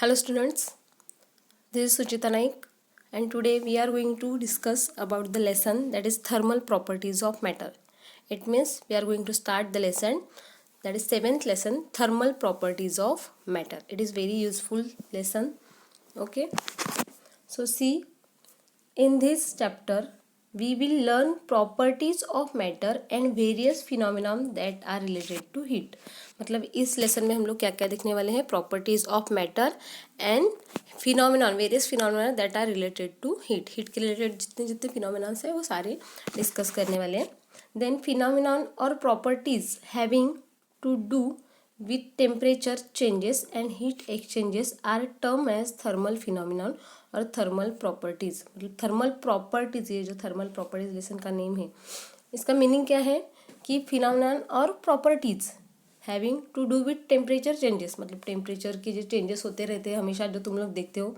Hello students, this is Suchita Naik and today we are going to discuss about the lesson that is thermal properties of matter. It means we are going to start the lesson that is 7th lesson, thermal properties of matter. It is very useful lesson. Okay, so see, in this chapter we will learn properties of matter and various phenomena that are related to heat. मतलब इस lesson में हम लोग क्या क्या देखने वाले हैं, properties of matter and phenomenon, various phenomena that are related to heat. Heat के रिलेटेड जितने जितने फिनोमिनॉन्स है वो सारे डिस्कस करने वाले हैं. देन फिनोमिनॉन और properties having to do with temperature changes and heat exchanges are termed as thermal phenomenon और थर्मल प्रॉपर्टीज. मतलब थर्मल प्रॉपर्टीज, ये जो थर्मल प्रॉपर्टीज लेसन का नेम है, इसका मीनिंग क्या है कि फिनोमेनन और properties having to do with temperature changes, मतलब टेम्परेचर के जो चेंजेस होते रहते हैं हमेशा जो तुम लोग देखते हो.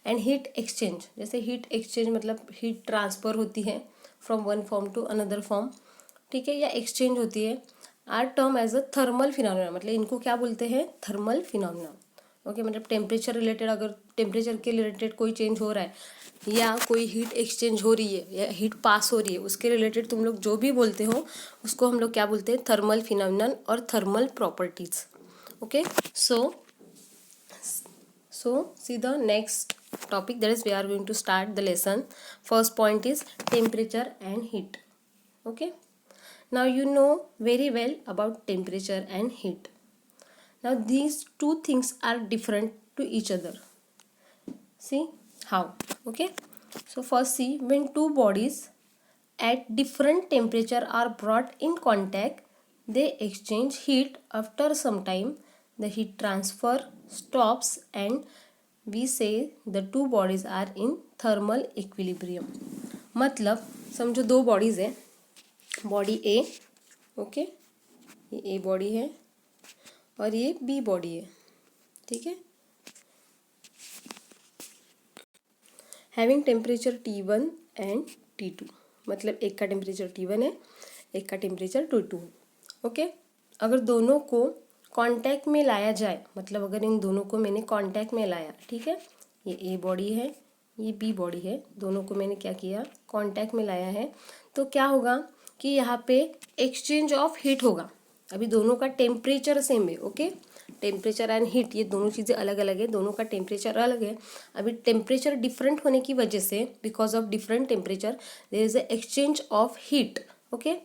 एंड हीट एक्सचेंज, जैसे हीट एक्सचेंज मतलब हीट ट्रांसफ़र होती है from one form to another form, ठीक है, या एक्सचेंज होती है, are term as a thermal phenomena. मतलब इनको क्या बोलते हैं, थर्मल फिनोमिना. ओके, मतलब टेम्परेचर रिलेटेड, अगर टेम्परेचर के रिलेटेड कोई चेंज हो रहा है या कोई हीट एक्सचेंज हो रही है या हीट पास हो रही है, उसके रिलेटेड तुम लोग जो भी बोलते हो उसको हम लोग क्या बोलते हैं, थर्मल फिनोमिनन और thermal properties. Okay, so see the next topic, that is we are going to start the lesson. First point is temperature and heat. Okay, now you know very well about temperature and heat. Now these two things are different to each other. See how? Okay, so first see, when two bodies at different temperature are brought in contact, they exchange heat. After some time the heat transfer stops and we say the two bodies are in thermal equilibrium. मतलब समझो दो bodies है, body ए, okay, ये a body है और ये B body है, ठीक है, having temperature T1 and T2. मतलब एक का टेम्परेचर T1 है, एक का टेम्परेचर T2 है. ओके, अगर दोनों को कांटेक्ट में लाया जाए, मतलब अगर इन दोनों को मैंने कांटेक्ट में लाया, ठीक है, ये ए बॉडी है, ये बी बॉडी है, दोनों को मैंने क्या किया, कांटेक्ट में लाया है, तो क्या होगा कि यहाँ पे एक्सचेंज ऑफ हीट होगा. अभी दोनों का टेम्परेचर सेम है. ओके, टेम्परेचर एंड हीट ये दोनों चीज़ें अलग अलग है, दोनों का टेम्परेचर अलग है. अभी टेम्परेचर डिफरेंट होने की वजह से, because of different temperature there is a exchange of heat. Okay,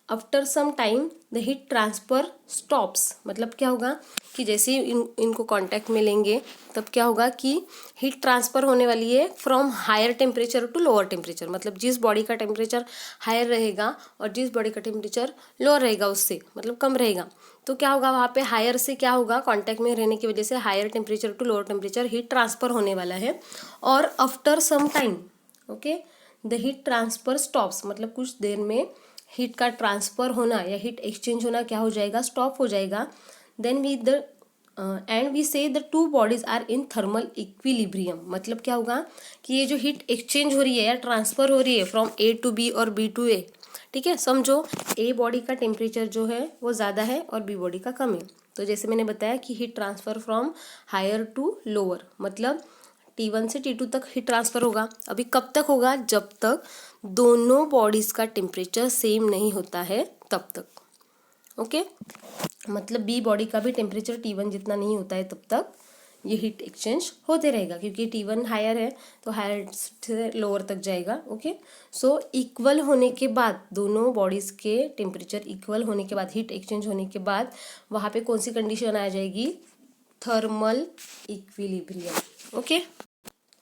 after some time the heat transfer stops. मतलब क्या होगा कि जैसे ही इनको कांटेक्ट में लेंगे तब क्या होगा कि हीट ट्रांसफ़र होने वाली है from higher temperature to lower temperature. मतलब जिस बॉडी का टेम्परेचर हायर रहेगा और जिस बॉडी का टेम्परेचर लोअर रहेगा उससे मतलब कम रहेगा, तो क्या होगा वहाँ पे हायर से क्या होगा, कांटेक्ट में रहने की वजह से higher temperature to lower temperature heat transfer होने वाला है. और after some time, okay, the heat transfer stops. मतलब कुछ देर में हीट का ट्रांसफ़र होना या हीट एक्सचेंज होना क्या हो जाएगा, स्टॉप हो जाएगा. Then we the end we say the two bodies are in thermal equilibrium. मतलब क्या होगा कि ये जो हीट एक्सचेंज हो रही है या ट्रांसफ़र हो रही है फ्रॉम ए टू बी और बी टू ए, ठीक है, समझो ए बॉडी का टेम्परेचर जो है वो ज़्यादा है और बी बॉडी का कम है. तो जैसे मैंने बताया कि heat transfer from higher to lower, मतलब T1 से T2 तक हीट ट्रांसफ़र होगा. अभी कब तक होगा, जब तक दोनों बॉडीज़ का टेम्परेचर सेम नहीं होता है तब तक. ओके, मतलब बी बॉडी का भी टेम्परेचर T1 जितना नहीं होता है तब तक ये हीट एक्सचेंज होते रहेगा, क्योंकि T1 हायर है तो हायर से लोअर तक जाएगा. ओके, सो इक्वल होने के बाद, दोनों बॉडीज़ के टेम्परेचर इक्वल होने के बाद, हीट एक्सचेंज होने के बाद वहाँ पे कौन सी कंडीशन आ जाएगी, thermal equilibrium. Okay,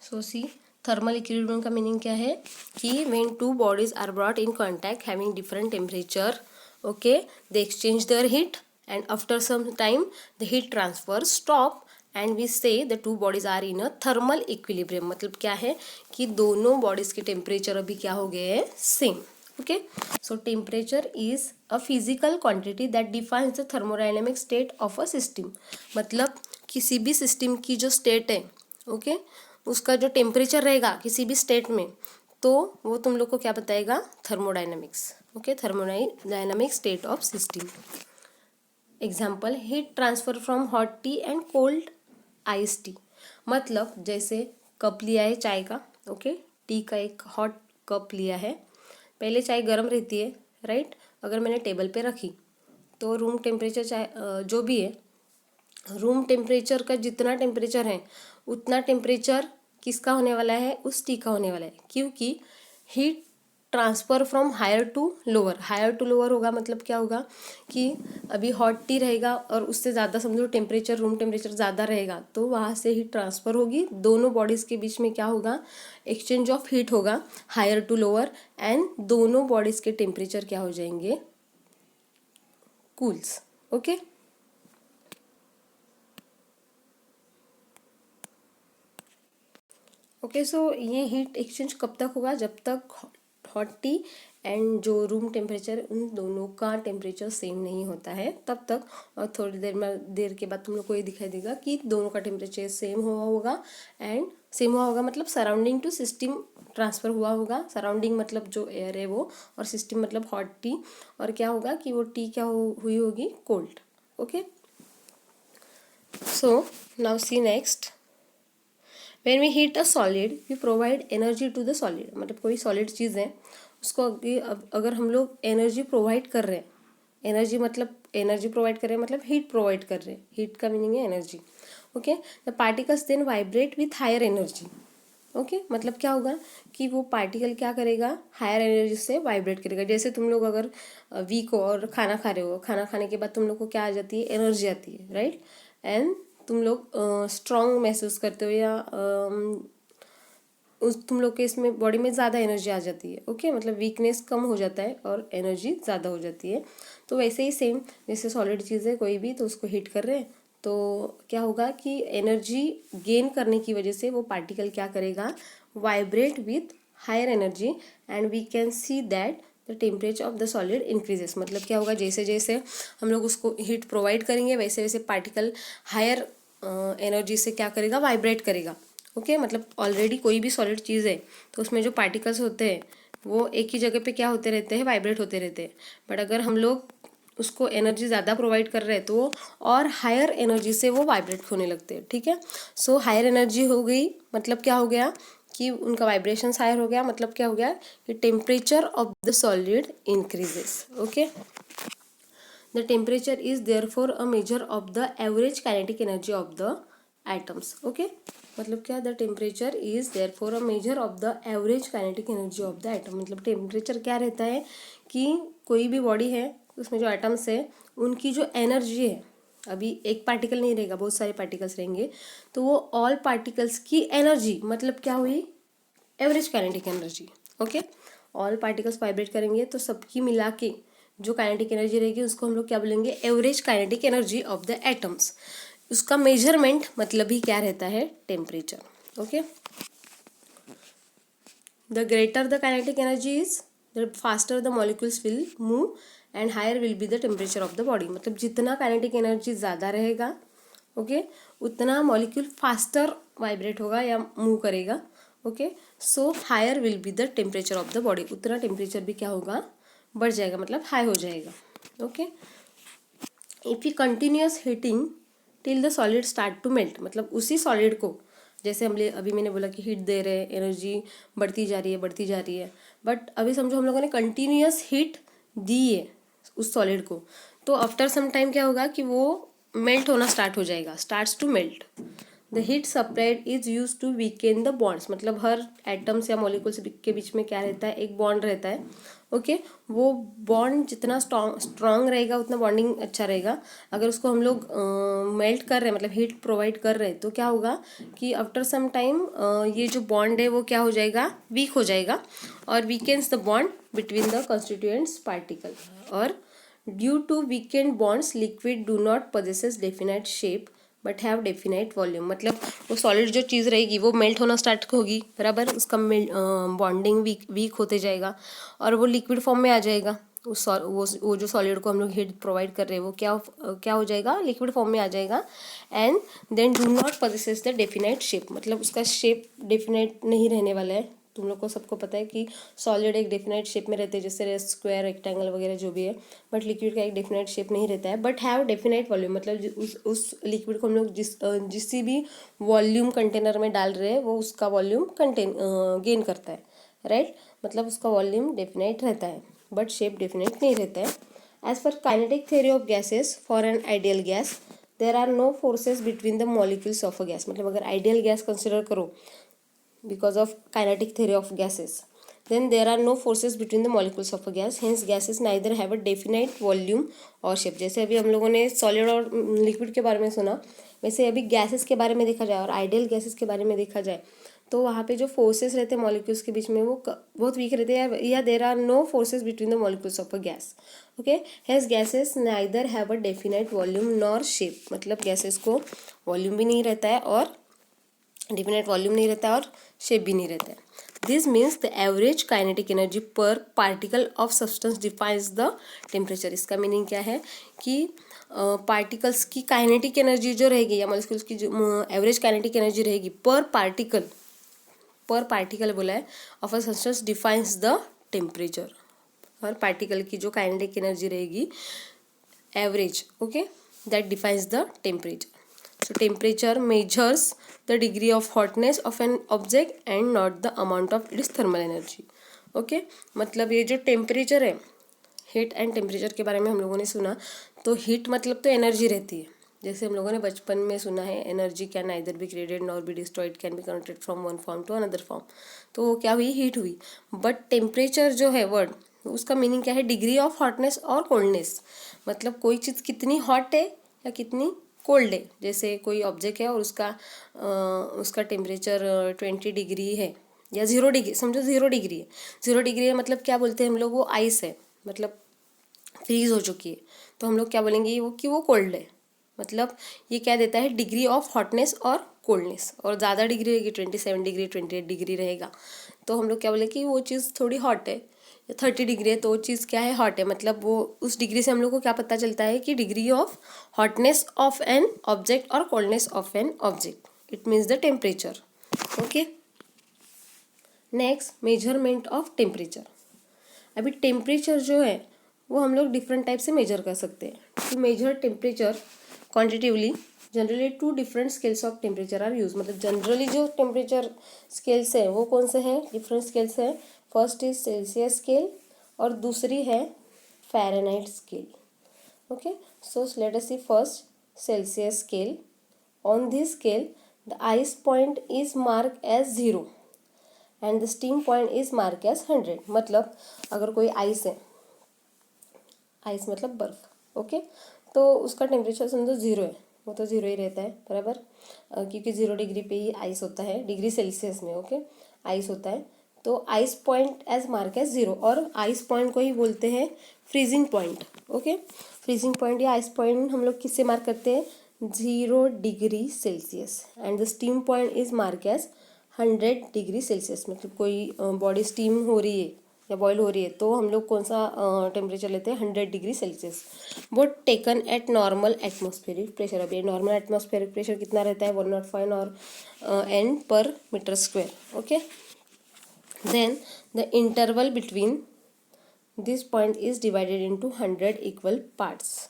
so see, thermal equilibrium का मीनिंग क्या है कि when two bodies are brought in contact having different temperature, okay, they exchange their heat and after some time the heat transfer stop and we say the two bodies are in a thermal equilibrium. मतलब क्या है कि दोनों bodies के temperature अभी क्या हो गए हैं, same. Okay, so temperature is a physical quantity that defines the thermodynamic state of a system. मतलब किसी भी सिस्टम की जो स्टेट है, ओके, उसका जो टेम्परेचर रहेगा किसी भी स्टेट में, तो वो तुम लोग को क्या बताएगा, thermodynamics. Okay, thermodynamic state of system. Example, heat transfer from hot T and cold ice tea. मतलब जैसे कप लिया है चाय का, ओके, टी का एक हॉट कप लिया है, पहले चाय गर्म रहती है, राइट। अगर मैंने टेबल पे रखी तो रूम टेम्परेचर चाय जो भी है, रूम टेम्परेचर का जितना टेम्परेचर है उतना टेम्परेचर किसका होने वाला है, उस टी का होने वाला है, क्योंकि heat transfer from higher to lower, higher to lower होगा मतलब क्या होगा कि अभी हॉट टी रहेगा और उससे ज़्यादा समझो टेम्परेचर, रूम टेम्परेचर ज़्यादा रहेगा, तो वहाँ से हीट ट्रांसफ़र होगी, दोनों बॉडीज़ के बीच में क्या होगा, एक्सचेंज ऑफ हीट होगा हायर टू लोअर, एंड दोनों बॉडीज़ के टेम्परेचर क्या हो जाएंगे, कूल्स, ओके। ओके, सो ये हीट एक्सचेंज कब तक होगा, जब तक हॉट टी एंड जो रूम टेम्परेचर, उन दोनों का टेम्परेचर सेम नहीं होता है तब तक। और थोड़ी देर के बाद तुम लोग को ये दिखाई देगा कि दोनों का टेम्परेचर सेम हुआ होगा, एंड सेम हुआ होगा मतलब सराउंडिंग टू सिस्टम ट्रांसफ़र हुआ होगा, सराउंडिंग मतलब जो एयर है वो, और सिस्टम मतलब हॉट टी, और क्या होगा कि वो टी क्या हुई होगी, cold, okay. So now see next, when we heat a solid we provide energy to the solid, मतलब कोई सॉलिड चीज़ है उसको अगर हम लोग एनर्जी प्रोवाइड कर रहे हैं, एनर्जी मतलब एनर्जी प्रोवाइड कर रहे हैं मतलब हीट प्रोवाइड कर रहे हैं, हीट का मीनिंग है energy, okay. The particles then vibrate with higher energy, okay, मतलब क्या होगा कि वो पार्टिकल क्या करेगा, हायर एनर्जी से वाइब्रेट करेगा। जैसे तुम लोग अगर वीक हो और खाना खा रहे हो, खाना खाने के बाद तुम लोग को क्या आ जाती है, एनर्जी आती है, राइट, एंड तुम लोग स्ट्रांग महसूस करते हो, या तुम लोग के इसमें बॉडी में ज़्यादा एनर्जी आ जाती है, ओके, मतलब वीकनेस कम हो जाता है और एनर्जी ज़्यादा हो जाती है। तो वैसे ही सेम, जैसे सॉलिड चीज़ है कोई भी, तो उसको हीट कर रहे हैं तो क्या होगा कि एनर्जी गेन करने की वजह से वो पार्टिकल क्या करेगा, vibrate with higher energy, and we can see that the temperature of the solid increases. मतलब क्या होगा, जैसे जैसे हम लोग उसको हीट प्रोवाइड करेंगे वैसे वैसे पार्टिकल हायर एनर्जी से क्या करेगा, वाइब्रेट करेगा, ओके। मतलब ऑलरेडी कोई भी सॉलिड चीज़ है तो उसमें जो पार्टिकल्स होते हैं वो एक ही जगह पे क्या होते रहते हैं, वाइब्रेट होते रहते हैं। बट अगर हम लोग उसको एनर्जी ज़्यादा प्रोवाइड कर रहे हैं तो वो और हायर एनर्जी से वो वाइब्रेट होने लगते हैं, ठीक है। सो हायर एनर्जी हो गई मतलब क्या हो गया कि उनका वाइब्रेशन हायर हो गया, मतलब क्या हो गया कि temperature of the solid increases, okay. The temperature is therefore a measure of the average kinetic energy of the atoms, okay. मतलब क्या, the temperature is therefore a measure of the average kinetic energy of the atom. मतलब temperature क्या रहता है कि कोई भी body है उसमें जो एटम्स है उनकी जो एनर्जी है, अभी एक पार्टिकल नहीं रहेगा, बहुत सारे पार्टिकल्स रहेंगे, तो वो ऑल पार्टिकल्स की एनर्जी मतलब क्या हुई, average kinetic energy, okay. All particles vibrate करेंगे तो सबकी मिला के जो काइनेटिक एनर्जी रहेगी उसको हम लोग क्या बोलेंगे, average kinetic energy of the atoms. उसका मेजरमेंट मतलब ही क्या रहता है, temperature, okay. The greater the kinetic energy is, the faster the molecules will move and higher will be the temperature of the body. मतलब जितना काइनेटिक एनर्जी ज़्यादा रहेगा, ओके, उतना मॉलिक्यूल फास्टर वाइब्रेट होगा या मूव करेगा, okay. So higher will be the temperature of the body, उतना temperature भी क्या होगा, बढ़ जाएगा, मतलब हाई हो जाएगा, okay. If you continuous heating till the solid start to melt, मतलब उसी सॉलिड को, जैसे हम अभी मैंने बोला कि हीट दे रहे हैं, एनर्जी बढ़ती जा रही है बढ़ती जा रही है, बट अभी समझो हम लोगों ने कंटिन्यूअस हीट दी है उस सॉलिड को, तो आफ्टर सम टाइम क्या होगा कि वो मेल्ट होना स्टार्ट हो जाएगा, starts to melt. The heat supplied is use to weaken the bonds, मतलब हर एटम्स या मॉलिक्यूल्स के बीच में क्या रहता है, एक बॉन्ड रहता है, ओके। वो बॉन्ड जितना स्ट्रॉन्ग रहेगा उतना बॉन्डिंग अच्छा रहेगा। अगर उसको हम लोग मेल्ट कर रहे हैं मतलब हीट प्रोवाइड कर रहे हैं तो क्या होगा कि आफ्टर सम टाइम ये जो बॉन्ड है वो क्या हो जाएगा, वीक हो जाएगा, और weakens the bond between the constituents particle. और due to weakened bonds liquid do not possesses definite shape but have definite volume. मतलब वो सॉलिड जो चीज़ रहेगी वो मेल्ट होना स्टार्ट होगी, बराबर, उसका बॉन्डिंग वीक होते जाएगा और वो लिक्विड फॉर्म में आ जाएगा। वो जो सॉलिड को हम लोग हीट प्रोवाइड कर रहे हैं वो क्या हो जाएगा, लिक्विड फॉर्म में आ जाएगा। And then do not possesses the definite shape, मतलब उसका शेप डेफिनाइट नहीं रहने वाला है, तुम लोग को सबको पता है कि सॉलिड एक डेफिनेट शेप में रहते हैं, जैसे स्क्वायर, रेक्टेंगल वगैरह जो भी है, बट लिक्विड का एक डेफिनेट शेप नहीं रहता है, बट हैव डेफिनेट वॉल्यूम। मतलब उस लिक्विड को हम लोग जिस भी वॉल्यूम कंटेनर में डाल रहे हैं वो उसका वॉल्यूम गेन करता है, राइट। मतलब उसका वॉल्यूम डेफिनेट रहता है बट शेप डेफिनेट नहीं रहता है। As per kinetic theory of gases, for an ideal gas there are no forces between the molecules of a gas. मतलब अगर आइडियल गैस कंसिडर करो because of kinetic theory of gases, then there are no forces between the molecules of a gas, hence gases neither have a definite volume or shape। जैसे अभी हम लोगों ने solid और liquid के बारे में सुना, वैसे अभी गैसेस के बारे में देखा जाए और आइडियल गैसेस के बारे में देखा जाए तो वहाँ पे जो फोर्सेस रहते हैं मॉलिक्यूल्स के बीच में वो बहुत वीक रहते हैं, या there are no forces between the molecules of a gas. Okay, has gases neither have a definite volume nor shape. मतलब गैसेस को वॉल्यूम भी नहीं रहता है और डेफिनेट वॉल्यूम नहीं रहता है और शेप भी नहीं रहता है। This means the average kinetic energy per particle of substance defines the temperature. इसका मीनिंग क्या है कि पार्टिकल्स की काइनेटिक एनर्जी जो रहेगी या मॉलिक्यूल्स की जो एवरेज काइनेटिक एनर्जी रहेगी पर पार्टिकल बोला है of a substance defines the temperature. Her particle की जो काइनेटिक एनर्जी रहेगी average, okay, that defines the temperature. So temperature measures the degree of hotness of an object and not the amount of its thermal energy. Okay, मतलब ये जो temperature है, heat and temperature के बारे में हम लोगों ने सुना, तो हीट मतलब तो एनर्जी रहती है। जैसे हम लोगों ने बचपन में सुना है, energy can neither be created nor be destroyed, can be converted from one form to another form. तो वो क्या हुई, हीट हुई। बट टेम्परेचर जो है वर्ड, उसका मीनिंग क्या है, डिग्री ऑफ हॉटनेस और कोल्डनेस। मतलब कोई चीज़ कितनी हॉट है या कितनी कोल्ड है। जैसे कोई ऑब्जेक्ट है और उसका टेम्परेचर 20 डिग्री है या 0 डिग्री, समझो 0 डिग्री है। 0 डिग्री है मतलब क्या बोलते हैं हम लोग, वो आइस है, मतलब फ्रीज हो चुकी है। तो हम लोग क्या बोलेंगे वो कोल्ड है। मतलब ये क्या देता है, डिग्री ऑफ हॉटनेस और कोल्डनेस। और ज़्यादा डिग्री रहेगी, 27 डिग्री 28 डिग्री रहेगा, तो हम लोग क्या बोलेंगे कि वो चीज़ थोड़ी हॉट है। 30 डिग्री है तो वो चीज़ क्या है, हॉट है। मतलब वो उस डिग्री से हम लोग को क्या पता चलता है कि degree of hotness of an object और coldness of an object, it means the temperature. Okay, next measurement of temperature. अभी टेम्परेचर जो है वो हम लोग डिफरेंट टाइप से मेजर कर सकते हैं। To measure temperature quantitatively generally 2 different scales of temperature are use. मतलब जनरली जो टेम्परेचर स्केल्स हैं वो कौन से हैं, डिफरेंट स्केल्स हैं। फर्स्ट इज सेल्सियस स्केल और दूसरी है Fahrenheit scale. Okay, so let us see first Celsius scale. On this scale the ice point is mark as 0 and the steam point is mark as 100। मतलब अगर कोई ice है, ice मतलब बर्फ, okay, तो उसका टेम्परेचर समझो 0 है, वो तो 0 ही रहता है बराबर, क्योंकि 0 डिग्री पे ही आइस होता है, डिग्री सेल्सियस में, ओके, आइस होता है। तो ice point as mark as 0, और आइस पॉइंट को ही बोलते हैं freezing point. Okay, freezing point या आइस पॉइंट हम लोग किससे मार्क करते हैं, 0 degree Celsius, and the steam point is mark as 100 degree Celsius. मतलब कोई बॉडी स्टीम हो रही है या बॉयल हो रही है तो हम लोग कौन सा टेम्परेचर लेते हैं, 100 डिग्री सेल्सियस। वो taken at normal atmospheric pressure. अभी नॉर्मल एटमॉस्फेरिक प्रेशर कितना रहता है, 105 और N per metre square. Okay, then the interval between this point is divided into 100 equal parts.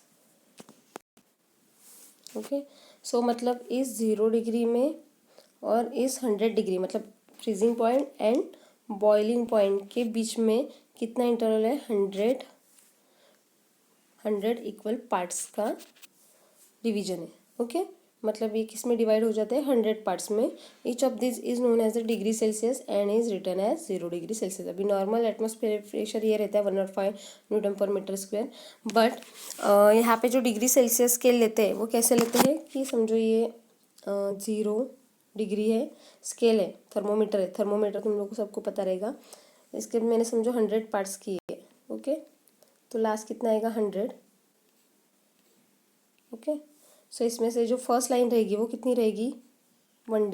Okay, so मतलब इस 0 डिग्री में और इस 100 डिग्री, मतलब freezing point and boiling point के बीच में कितना इंटरवल है, 100 इक्वल पार्ट्स का डिवीजन है। ओके, मतलब ये किस में डिवाइड हो जाते हैं, 100 पार्ट्स में। Each of this is known as the degree Celsius and is written as 0 degree Celsius. अभी नॉर्मल एटमॉस्फेरिक प्रेशर ये रहता है 105 न्यूटन पर मीटर स्क्वायर, बट यहाँ पे जो डिग्री सेल्सियस स्केल लेते हैं वो कैसे लेते हैं कि समझो ये 0 डिग्री है, स्केल है, थर्मोमीटर है, थर्मोमीटर तुम लोग को सबको पता रहेगा। इसके मैंने समझो 100 पार्ट्स किए है। ओके, तो लास्ट कितना आएगा, 100। ओके, सो इसमें से जो फर्स्ट लाइन रहेगी वो कितनी रहेगी, 1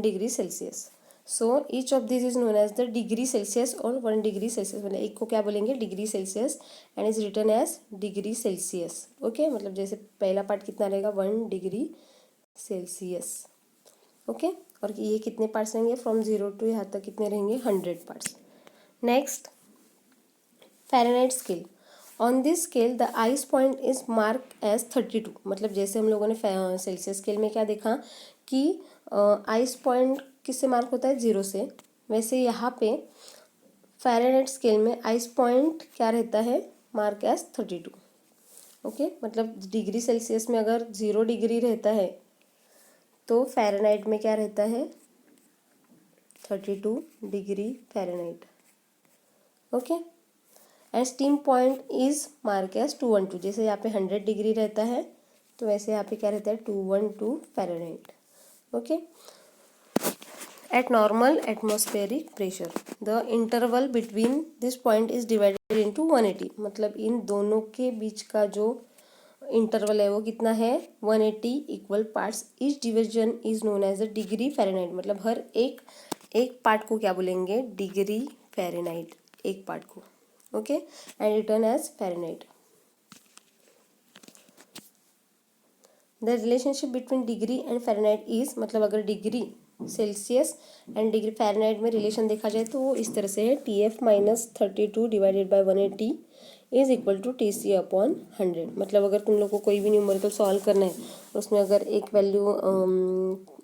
degree Celsius. So each of this is known as the degree Celsius और 1 डिग्री सेल्सियस। मतलब एक को क्या बोलेंगे, degree Celsius, and is written as degree Celsius. Okay, मतलब जैसे पहला पार्ट कितना रहेगा, 1 डिग्री सेल्सियस। ओके, और ये कितने पार्ट्स रहेंगे, फ्रॉम 0 टू यहाँ तक कितने रहेंगे, 100 parts. Next Fahrenheit scale. On this scale the ice point is mark as 32। मतलब जैसे हम लोगों ने सेल्सियस स्केल में क्या देखा कि आइस पॉइंट किससे मार्क होता है, 0 से, वैसे यहाँ पे फ़ारेनहाइट स्केल में आइस पॉइंट क्या रहता है, मार्क एज 32। ओके, मतलब डिग्री सेल्सियस में अगर 0 डिग्री रहता है तो फ़ारेनहाइट में क्या रहता है, 32 degree Fahrenheit. Okay, and steam point is mark as 212। जैसे यहाँ पे 100 डिग्री रहता है तो वैसे यहाँ पे क्या रहता है, 212 Fahrenheit. Okay, eight normal atmospheric pressure the interval between this point is divided into 180। मतलब इन दोनों के बीच का जो इंटरवल है वो कितना है, 180 equal parts. Each division is known as a degree Fahrenheit. मतलब हर एक पार्ट को क्या बोलेंगे, डिग्री फ़ारेनहाइट, एक पार्ट को। Okay, and return as Fahrenheit. The relationship between degree and Fahrenheit is, मतलब अगर degree Celsius and degree Fahrenheit में रिलेशन देखा जाए तो वो इस तरह से है, TF minus 32 divided by 180 is equal to TC upon 100। मतलब अगर तुम लोग को कोई भी न्यूमेरिकल सॉल्व करना है उसमें अगर एक वैल्यू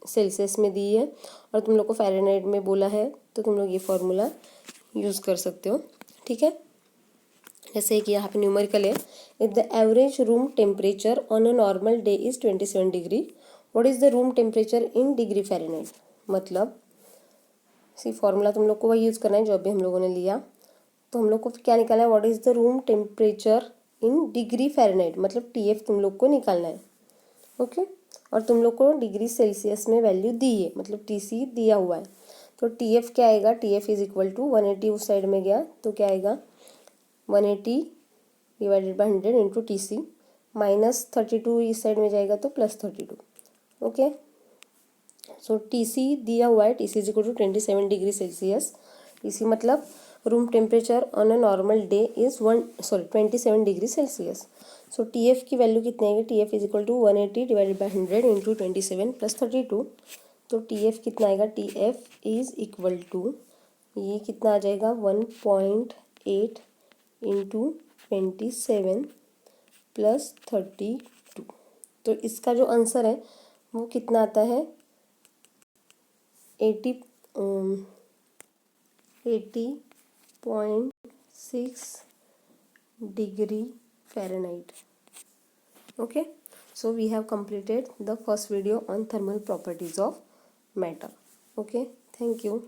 सेल्सियस में दी है और तुम लोग को फ़ारेनहाइट में बोला है तो तुम लोग ये फॉर्मूला यूज़ कर सकते हो। ठीक है, जैसे कि यहाँ पे न्यूमेरिकल है, if the average room temperature on a normal day is 27 degree, what is the room temperature in degree Fahrenheit. मतलब सी फॉर्मूला तुम लोग को वही यूज़ करना है जो अभी हम लोगों ने लिया। तो हम लोग को क्या निकालना है, what is the room temperature in degree Fahrenheit, मतलब TF तुम लोग को निकालना है। ओके, और तुम लोग को डिग्री सेल्सियस में वैल्यू दी है, मतलब TC दिया हुआ है। तो TF क्या आएगा, TF इज इक्वल टू 180 उस साइड में गया तो क्या आएगा, 180 divided by 100 into TC, minus 32 इस साइड में जाएगा तो प्लस 32। ओके, सो TC दिया हुआ है, TC is equal to 27 degree Celsius. TC मतलब room temperature on a normal day is 27 degree Celsius. So TF की वैल्यू कितनी आएगी, TF is equal to 180 divided by 100 into 27 plus 32। तो TF कितना आएगा, TF इज इक्वल टू, ये कितना आ जाएगा, 1.8 इंटू 27 प्लस 32। तो इसका जो आंसर है वो कितना आता है, 80.6 degree Fahrenheit. Okay, so we have completed the first video on thermal properties of matter. Okay, thank you.